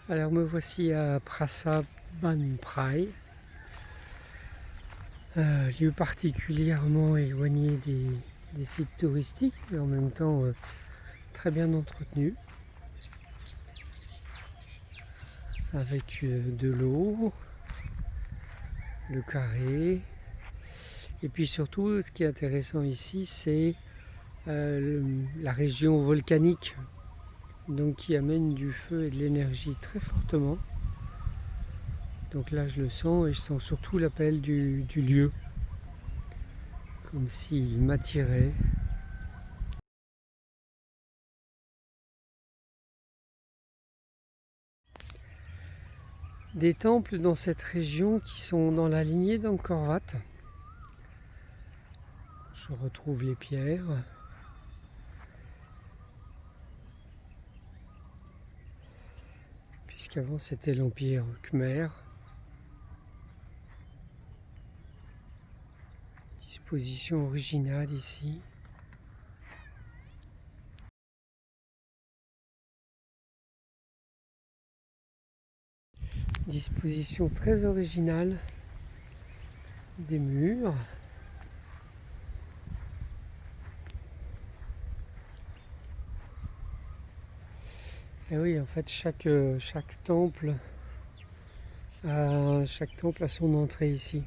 Alors me voici à Prasabanprai, lieu particulièrement éloigné des sites touristiques, mais en même temps très bien entretenu, avec de l'eau, le carré, et puis surtout ce qui est intéressant ici c'est la région volcanique, donc qui amène du feu et de l'énergie très fortement. Donc là je le sens, et je sens surtout l'appel du lieu, comme s'il m'attirait. Des temples dans cette région qui sont dans la lignée d'Angkor Wat. Je retrouve les pierres. Puisqu'avant c'était l'Empire Khmer. Disposition originale ici. Disposition très originale des murs. Et oui, en fait, chaque temple a son entrée ici.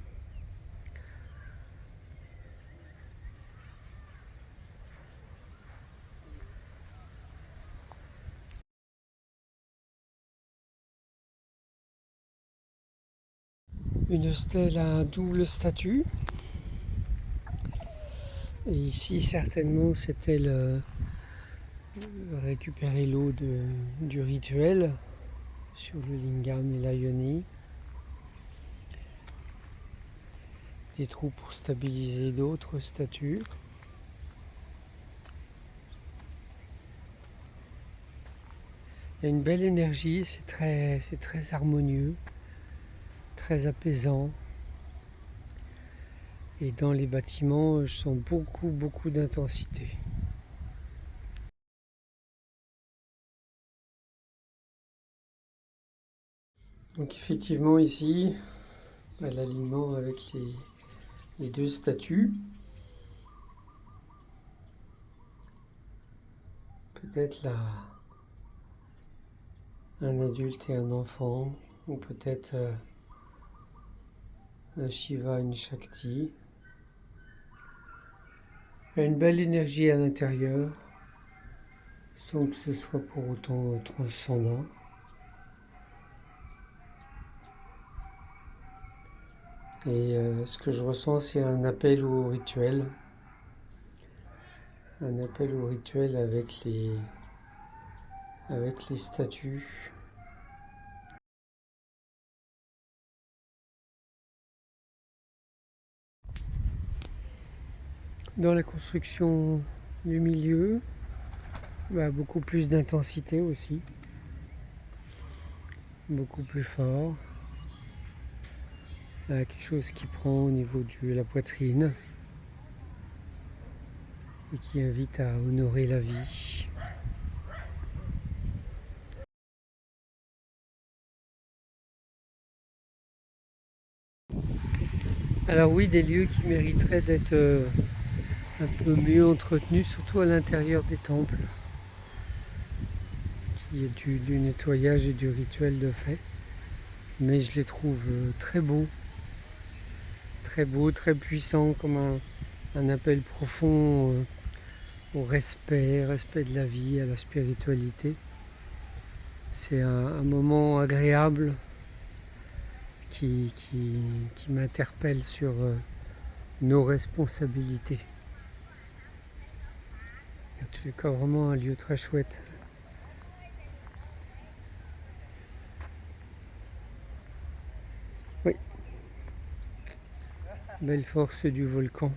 Une stèle à double statut. Et ici, certainement, c'était récupérer l'eau du rituel sur le lingam et la yoni. Des trous pour stabiliser d'autres statues. Il y a une belle énergie, c'est très harmonieux, très apaisant. Et dans les bâtiments, je sens beaucoup d'intensité. Donc effectivement ici, l'alignement avec les deux statues. Peut-être là un adulte et un enfant, ou peut-être un Shiva, une Shakti. Il y a une belle énergie à l'intérieur, sans que ce soit pour autant transcendant. Et ce que je ressens, c'est un appel au rituel. Un appel au rituel avec les statues. Dans la construction du milieu, beaucoup plus d'intensité aussi. Beaucoup plus fort. Quelque chose qui prend au niveau de la poitrine et qui invite à honorer la vie. Alors oui, des lieux qui mériteraient d'être un peu mieux entretenus, surtout à l'intérieur des temples, qui est du nettoyage et du rituel de fait. Mais je les trouve très beaux, très puissants, comme un appel profond au respect de la vie, à la spiritualité. C'est un moment agréable qui m'interpelle sur nos responsabilités. En tout cas, vraiment un lieu très chouette. Oui, belle force du volcan.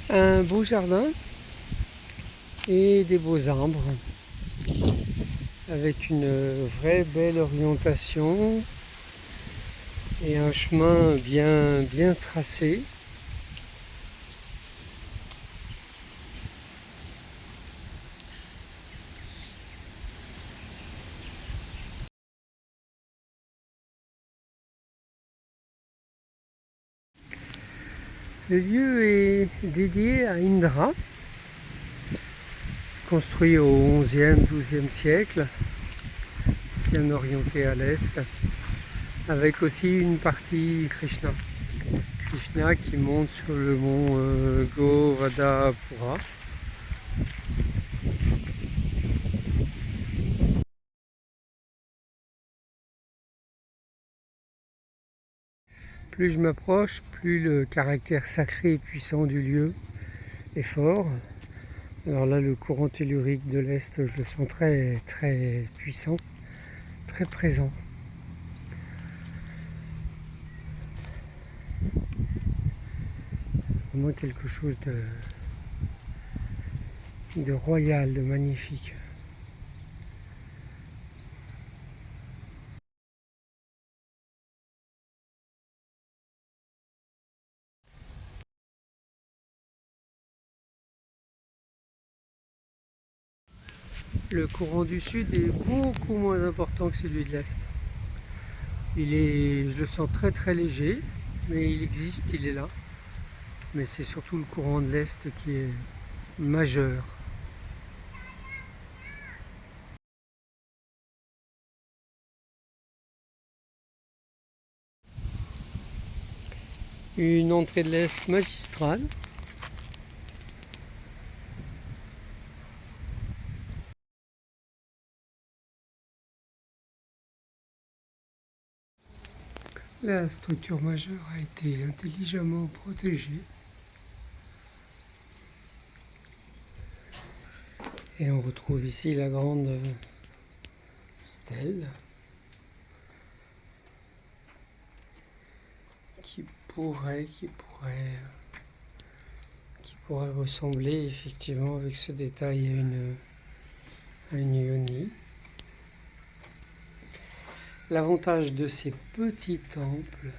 Un beau jardin et des beaux arbres avec une vraie belle orientation et un chemin bien tracé. Le lieu est dédié à Indra, construit au XIe, XIIe siècle, bien orienté à l'est, avec aussi une partie Krishna. Krishna qui monte sur le mont Govardhapura. Plus je m'approche, plus le caractère sacré et puissant du lieu est fort. Alors là, le courant tellurique de l'Est, je le sens très, très puissant, très présent. Vraiment quelque chose de royal, de magnifique. Le courant du sud est beaucoup moins important que celui de l'Est. Je le sens très très léger, mais il existe, il est là. Mais c'est surtout le courant de l'Est qui est majeur. Une entrée de l'Est magistrale. La structure majeure a été intelligemment protégée. Et on retrouve ici la grande stèle qui pourrait ressembler effectivement avec ce détail à une yoni. L'avantage de ces petits temples,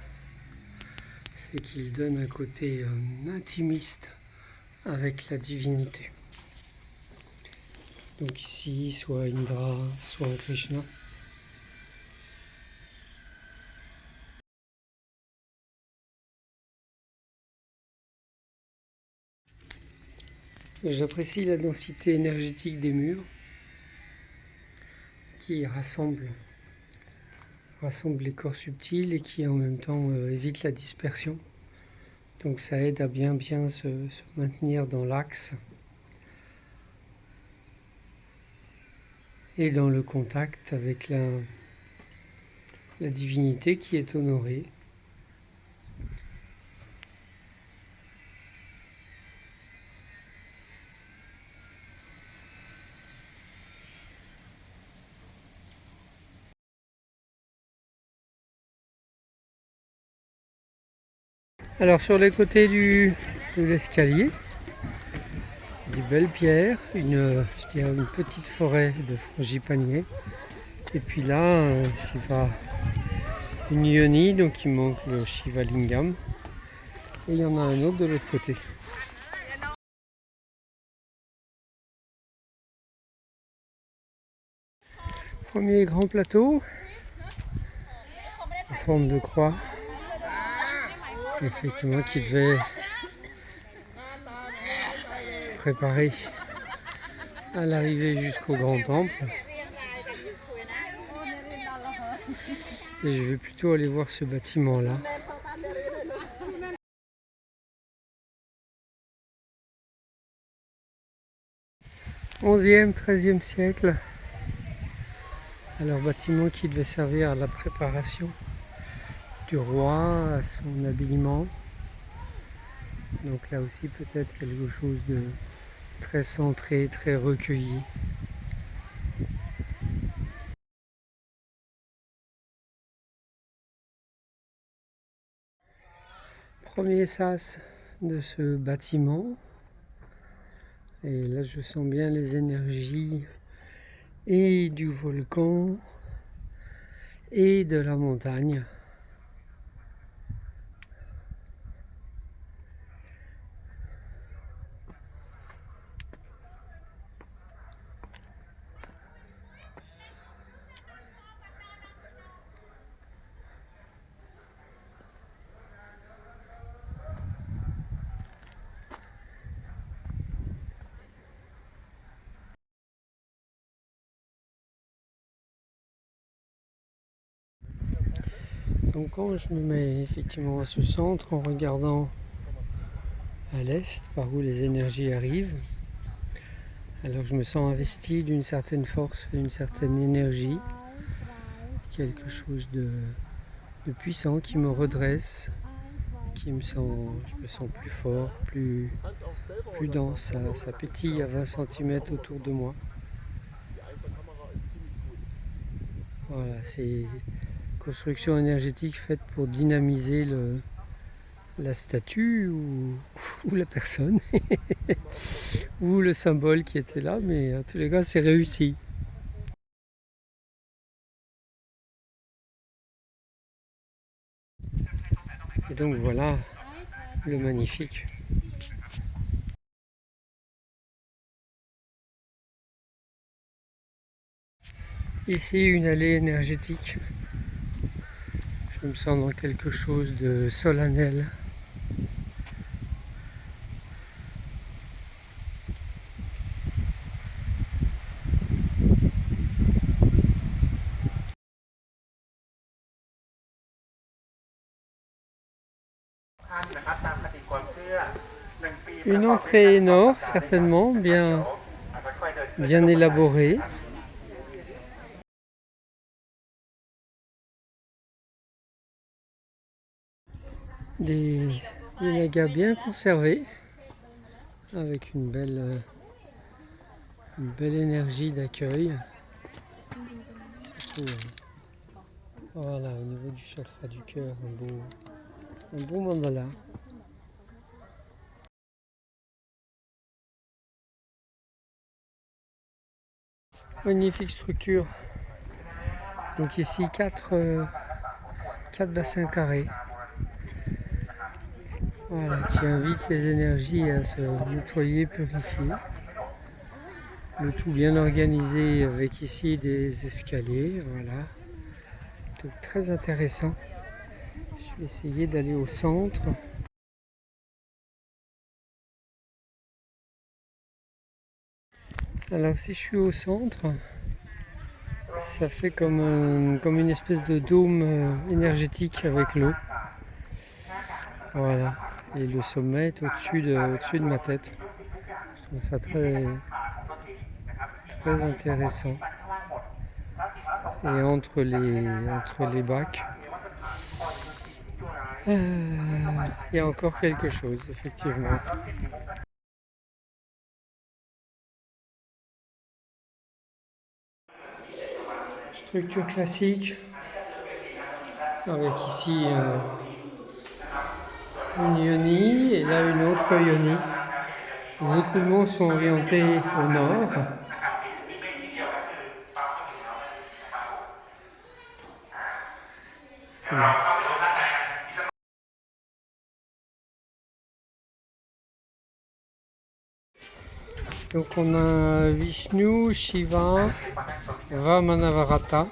c'est qu'ils donnent un côté intimiste avec la divinité. Donc ici, soit Indra, soit Krishna. J'apprécie la densité énergétique des murs qui rassemble les corps subtils et qui en même temps évite la dispersion. Donc ça aide à bien se maintenir dans l'axe et dans le contact avec la divinité qui est honorée. Alors sur les côtés de l'escalier, des belles pierres, une petite forêt de frangipaniers. Et puis là, une yoni, donc il manque le Shiva Lingam. Et il y en a un autre de l'autre côté. Premier grand plateau, en forme de croix. Effectivement, qui devait préparer à l'arrivée jusqu'au grand temple. Et je vais plutôt aller voir ce bâtiment là. 11e, 13e siècle. Alors bâtiment qui devait servir à la préparation du roi, à son habillement. Donc là aussi peut-être quelque chose de très centré, très recueilli. Premier sas de ce bâtiment. Et là je sens bien les énergies et du volcan et de la montagne. Donc quand je me mets effectivement à ce centre en regardant à l'est par où les énergies arrivent, alors je me sens investi d'une certaine force, d'une certaine énergie, quelque chose de puissant qui me redresse, je me sens plus fort, plus dense, ça pétille à 20 cm autour de moi. Voilà, c'est une construction énergétique faite pour dynamiser la statue ou la personne ou le symbole qui était là, mais en tous les cas c'est réussi. Et donc voilà le magnifique. Ici une allée énergétique. Je me sens dans quelque chose de solennel. Une entrée nord, certainement, bien élaborée. Des nagas bien conservés, avec une belle énergie d'accueil. Surtout, voilà, au niveau du chakra du cœur, un beau mandala. Magnifique structure. Donc ici 4 bassins carrés. Voilà, qui invitent les énergies à se nettoyer, purifier. Le tout bien organisé avec ici des escaliers. Voilà. Donc très intéressant. Je vais essayer d'aller au centre. Alors si je suis au centre, ça fait comme une espèce de dôme énergétique avec l'eau. Voilà. Et le sommet est au-dessus de ma tête. Je trouve ça très intéressant. Et entre les bacs, il y a encore quelque chose, effectivement. Structure classique, avec ici une yoni et là une autre yoni. Les écoulements sont orientés au nord. Donc on a Vishnu, Shiva, Vamanavarata.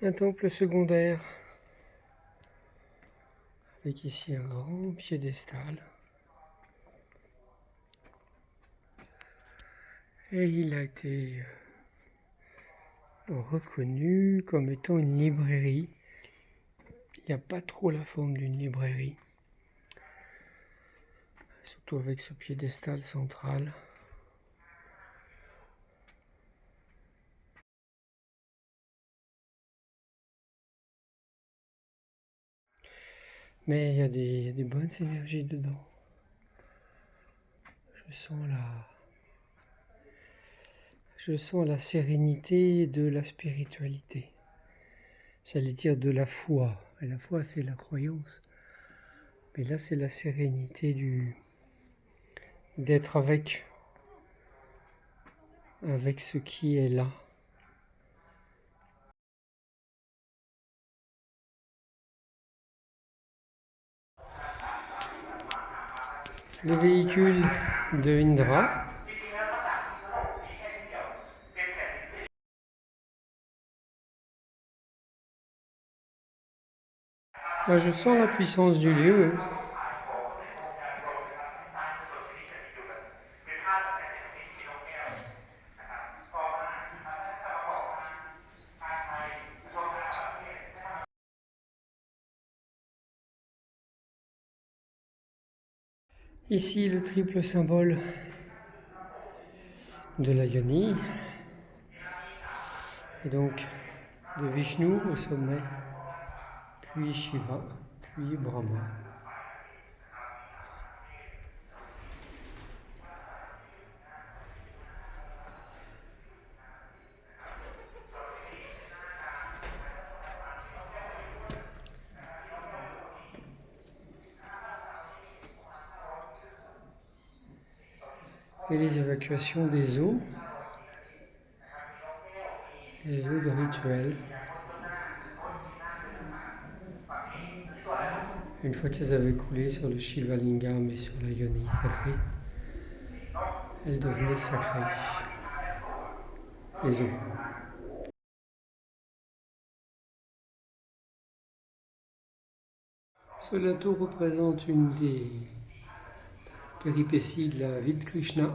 Un temple secondaire avec ici un grand piédestal. Et il a été reconnu comme étant une librairie. Il n'y a pas trop la forme d'une librairie, surtout avec ce piédestal central. Mais il y a des bonnes énergies dedans. Je sens la sérénité de la spiritualité. J'allais dire de la foi. Et la foi, c'est la croyance. Mais là, c'est la sérénité d'être avec ce qui est là. Le véhicule de Indra. Là, je sens la puissance du lieu. Ici, le triple symbole de la Yoni, et donc de Vishnu au sommet, puis Shiva, puis Brahma. Et les évacuations des eaux, les eaux de rituel. Une fois qu'elles avaient coulé sur le Shiva Lingam et sur la Yoni sacrée, elles devenaient sacrées, les eaux. Cela tout représente une des péripéties de la vie de Krishna.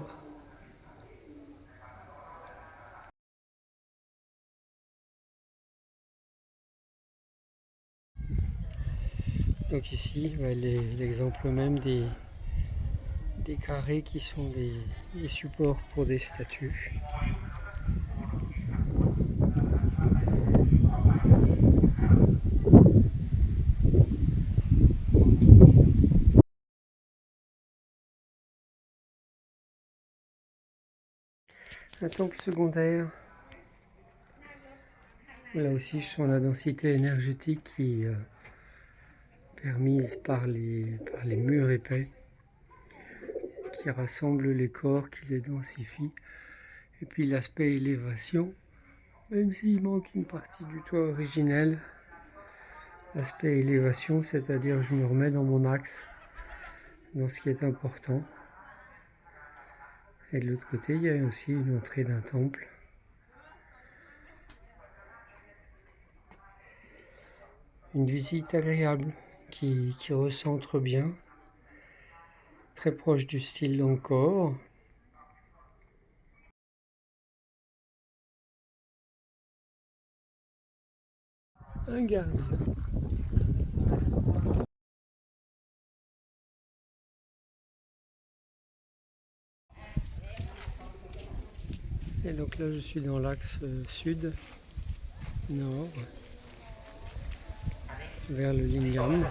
Donc ici, l'exemple même des carrés qui sont des supports pour des statues. Un temple secondaire. Là aussi, je sens la densité énergétique qui est permise par les murs épais, qui rassemblent les corps, qui les densifient. Et puis l'aspect élévation, même s'il manque une partie du toit originel, l'aspect élévation, c'est-à-dire je me remets dans mon axe, dans ce qui est important. Et de l'autre côté, il y a aussi une entrée d'un temple. Une visite agréable qui recentre bien, très proche du style d'Angkor. Un gardien. Et donc là, je suis dans l'axe sud-nord, vers le Lingam.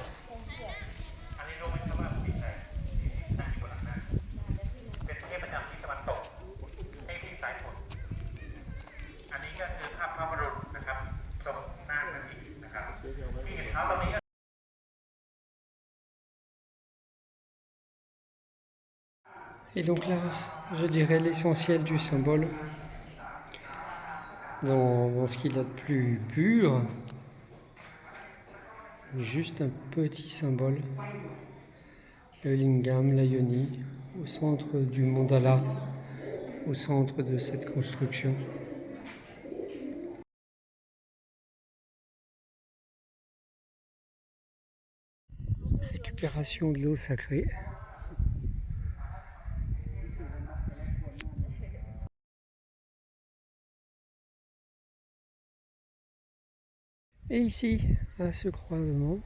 Et donc là, je dirais l'essentiel du symbole, dans ce qu'il a de plus pur, juste un petit symbole, le Lingam, la Yoni, au centre du mandala, au centre de cette construction. Récupération de l'eau sacrée. Et ici, à ce croisement,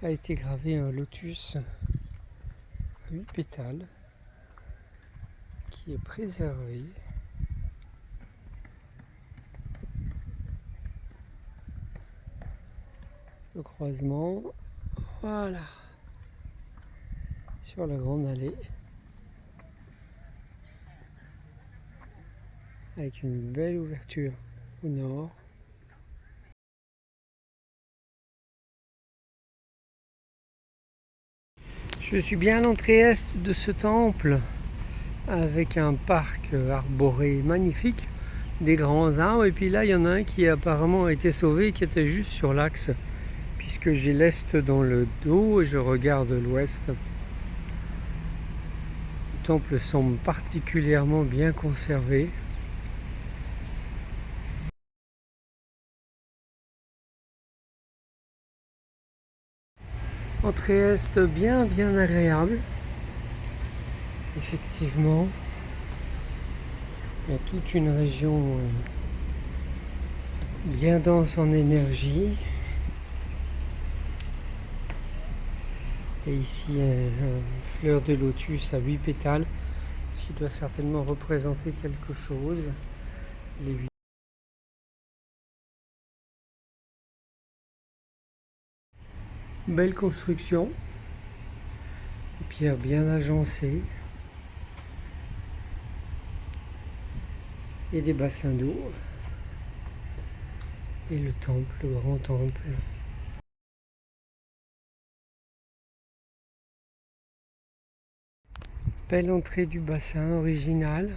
a été gravé un lotus à 8 pétales qui est préservé. Le croisement, voilà, sur la grande allée, avec une belle ouverture au nord. Je suis bien à l'entrée est de ce temple, avec un parc arboré magnifique, des grands arbres, et puis là il y en a un qui apparemment a été sauvé, qui était juste sur l'axe, puisque j'ai l'est dans le dos et je regarde l'ouest. Le temple semble particulièrement bien conservé. Entrée est bien agréable. Effectivement, il y a toute une région bien dense en énergie. Et ici, une fleur de lotus à 8 pétales, ce qui doit certainement représenter quelque chose. Les 8. Belle construction, des pierres bien agencées et des bassins d'eau. Et le temple, le grand temple. Belle entrée du bassin original.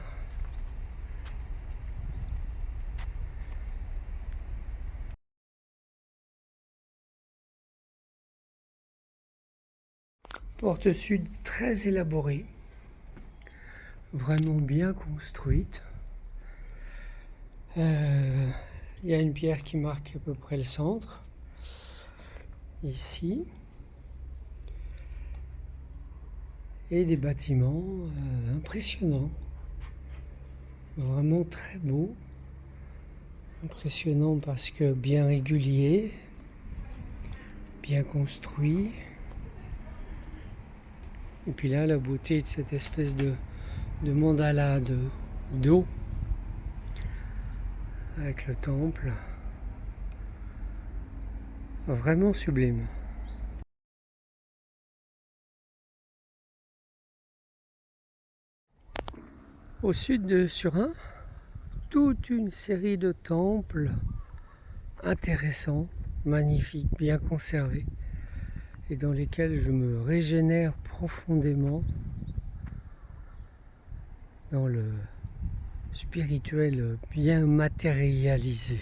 Porte sud très élaborée, vraiment bien construite. Il y a une pierre qui marque à peu près le centre, ici. Et des bâtiments impressionnants, vraiment très beaux. Impressionnant parce que bien régulier, bien construit. Et puis là, la beauté de cette espèce de mandala d'eau avec le temple, vraiment sublime. Au sud de Surin, toute une série de temples intéressants, magnifiques, bien conservés, et dans lesquels je me régénère profondément dans le spirituel bien matérialisé.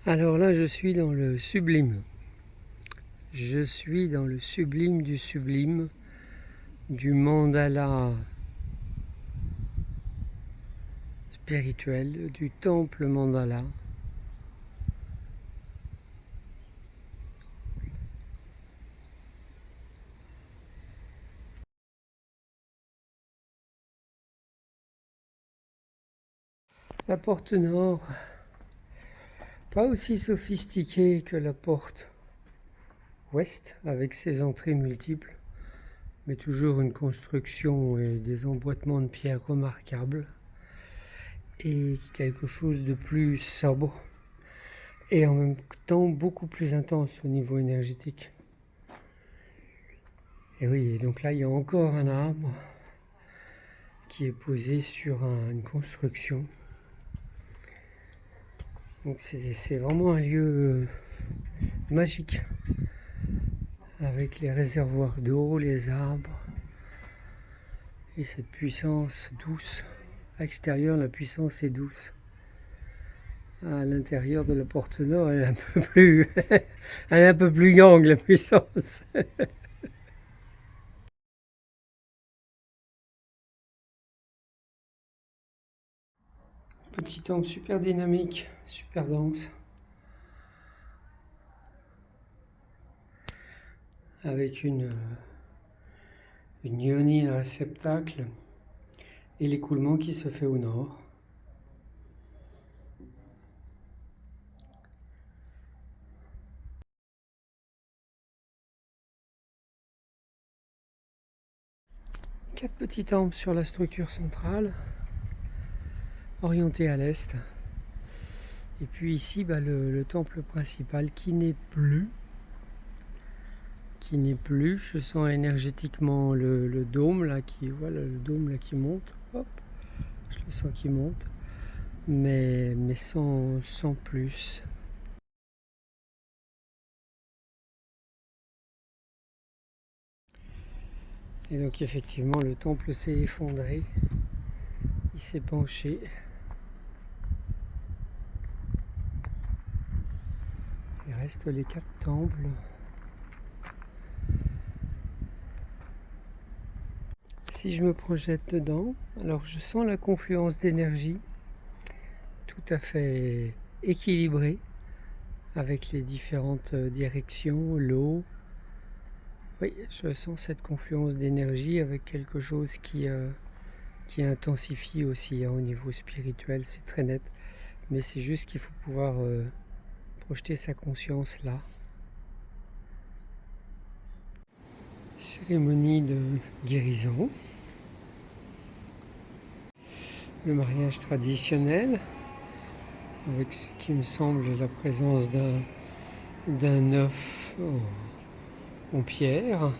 Alors là, je suis dans le sublime. Je suis dans le sublime, du mandala spirituel, du temple mandala. La porte nord, pas aussi sophistiquée que la porte ouest, avec ses entrées multiples, mais toujours une construction et des emboîtements de pierre remarquables, et quelque chose de plus sobre, et en même temps beaucoup plus intense au niveau énergétique. Et oui, donc là il y a encore un arbre qui est posé sur une construction. Donc c'est vraiment un lieu magique, avec les réservoirs d'eau, les arbres, et cette puissance douce. À l'extérieur, la puissance est douce. À l'intérieur de la porte nord, elle est un peu plus, elle est un peu plus yang, la puissance. Petit temple super dynamique, super dense, avec une yoni, un réceptacle, et l'écoulement qui se fait au nord. Quatre petits temples sur la structure centrale, orientés à l'est. Et puis ici, le temple principal qui n'est plus. Je sens énergétiquement le dôme là voilà, le dôme là qui monte. Hop, je le sens qui monte, mais sans plus. Et donc effectivement, le temple s'est effondré, il s'est penché. Il reste les 4 temples. Si je me projette dedans, alors je sens la confluence d'énergie tout à fait équilibrée avec les différentes directions, l'eau. Oui, je sens cette confluence d'énergie avec quelque chose qui intensifie aussi au niveau spirituel, c'est très net. mais c'est juste qu'il faut pouvoir projeter sa conscience là. Cérémonie de guérison. Le mariage traditionnel, avec ce qui me semble la présence d'un œuf en pierre.